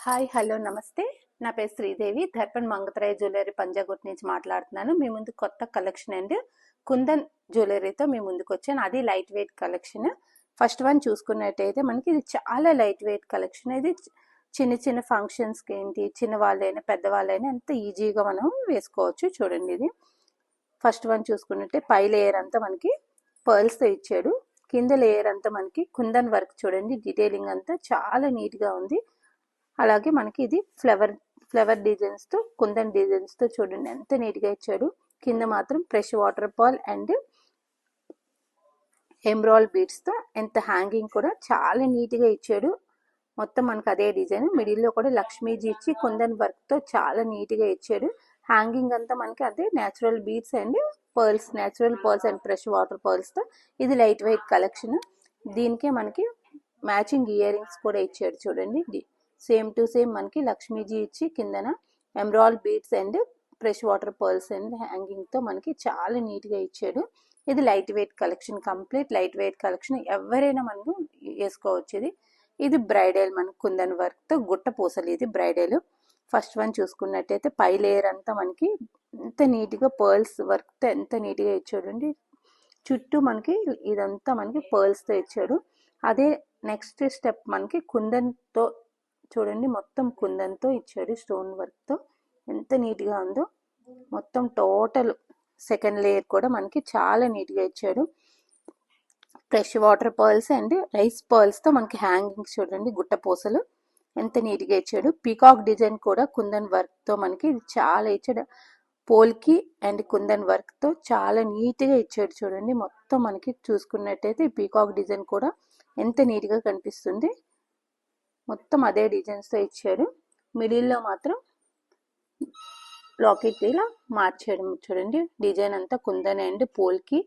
Hi hello నమస్తే. నా పేరు శ్రీదేవి. దర్పణ్ మంగతరాయ జ్యువెలరీ పంజాగుట్ నుంచి మాట్లాడుతున్నాను. మీ ముందు కొత్త కలెక్షన్ అండ్ కుందన్ జ్యువెలరీతో మీ ముందుకు వచ్చాను. అది light weight collection. First one చూసుకున్నట్టయితే మనకి ఇది చాలా లైట్ వెయిట్ కలెక్షన్. ఇది చిన్న చిన్న ఫంక్షన్స్కి ఏంటి, చిన్న వాళ్ళైనా పెద్దవాళ్ళైనా ఎంత ఈజీగా మనం వేసుకోవచ్చు. చూడండి, ఇది ఫస్ట్ వన్ చూసుకున్నట్టే పై లేయర్ అంతా మనకి పర్ల్స్తో ఇచ్చాడు. కింద లేయర్ అంతా మనకి కుందన్ వర్క్. చూడండి, డీటెయిలింగ్ అంతా చాలా నీట్గా ఉంది. అలాగే మనకి ఇది ఫ్లవర్ డిజైన్స్తో, కుందన్ డిజైన్స్తో చూడండి ఎంత నీట్గా ఇచ్చాడు. కింద మాత్రం fresh water pearl and emerald బీడ్స్తో ఎంత హ్యాంగింగ్ కూడా చాలా నీట్గా ఇచ్చాడు. మొత్తం మనకు అదే డిజైన్. మిడిల్లో కూడా లక్ష్మీజీ ఇచ్చి కుందన్ వర్క్తో చాలా నీట్గా ఇచ్చాడు. హ్యాంగింగ్ అంతా మనకి అదే natural beads and pearls, natural pearls and fresh water పర్ల్స్తో ఇది లైట్ వెయిట్ కలెక్షన్. దీనికే మనకి మ్యాచింగ్ ఇయర్ రింగ్స్ కూడా ఇచ్చాడు. చూడండి, సేమ్ టు సేమ్ మనకి లక్ష్మీజీ ఇచ్చి కిందన emerald beads and fresh water pearls and హ్యాంగింగ్తో మనకి చాలా నీట్గా ఇచ్చాడు. ఇది light wait collection, complete light weight collection. ఎవరైనా మనకు వేసుకోవచ్చు. ఇది బ్రైడల్ మనకు కుందన్ వర్క్తో గుట్ట పూసలు. ఇది బ్రైడల్. ఫస్ట్ వన్ చూసుకున్నట్టయితే పై లేయర్ అంతా మనకి ఎంత నీట్గా పర్ల్స్ వర్క్తో ఎంత నీట్గా ఇచ్చాడు అండి. చుట్టూ మనకి ఇదంతా మనకి పర్ల్స్తో ఇచ్చాడు. అదే నెక్స్ట్ స్టెప్ మనకి కుందన్తో చూడండి, మొత్తం కుందన్తో ఇచ్చాడు. స్టోన్ వర్క్తో ఎంత నీట్గా ఉందో. మొత్తం టోటల్ సెకండ్ లేయర్ కూడా మనకి చాలా నీట్గా ఇచ్చాడు. Fresh water pearls and rice పర్ల్స్తో మనకి హ్యాంగింగ్స్ చూడండి, గుట్ట పూసలు ఎంత నీట్గా ఇచ్చాడు. పీకాక్ డిజైన్ కూడా కుందన్ వర్క్తో మనకి చాలా ఇచ్చాడు. పోల్కి అండ్ కుందన్ వర్క్తో చాలా నీట్గా ఇచ్చాడు. చూడండి, మొత్తం మనకి చూసుకున్నట్టయితే పీకాక్ డిజైన్ కూడా ఎంత నీట్గా కనిపిస్తుంది. మొత్తం అదే డిజైన్స్తో ఇచ్చాడు. మిడిల్లో మాత్రం లాకెట్ ఇలా మార్చాడు. చూడండి, డిజైన్ అంతా కుందన్ అండ్ పోల్కి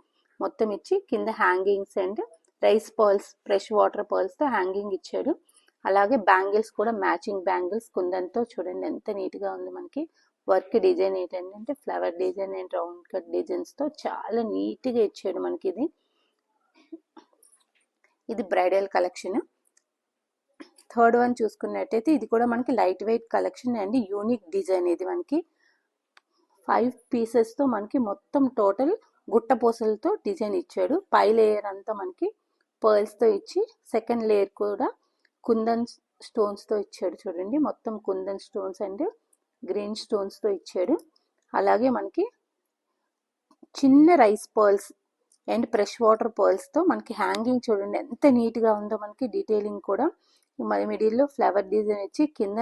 మొత్తం ఇచ్చి కింద hangings and rice pearls, fresh water పర్ల్స్తో హ్యాంగింగ్ ఇచ్చాడు. అలాగే బ్యాంగిల్స్ కూడా మ్యాచింగ్ బ్యాంగిల్స్ కుందన్తో చూడండి ఎంత నీట్గా ఉంది. మనకి వర్క్ డిజైన్ ఏంటంటే flower design and round cut డిజైన్స్తో చాలా నీట్గా ఇచ్చాడు మనకి. ఇది బ్రైడల్ కలెక్షన్. థర్డ్ వన్ చూసుకున్నట్టయితే ఇది కూడా మనకి light weight collection and unique design. ఇది మనకి 5 పీసెస్తో మనకి మొత్తం టోటల్ గుట్ట పూసలతో డిజైన్ ఇచ్చాడు. పై లేయర్ అంతా మనకి పర్ల్స్తో ఇచ్చి సెకండ్ లేయర్ కూడా కుందన్ స్టోన్స్తో ఇచ్చాడు. చూడండి, మొత్తం కుందన్ స్టోన్స్ అండ్ గ్రీన్ స్టోన్స్తో ఇచ్చాడు. అలాగే మనకి చిన్న rice pearls and fresh water పర్ల్స్తో మనకి హ్యాంగింగ్ చూడండి ఎంత నీట్గా ఉందో. మనకి డీటెయిలింగ్ కూడా మరి మిడిల్లో ఫ్లవర్ డిజైన్ ఇచ్చి కింద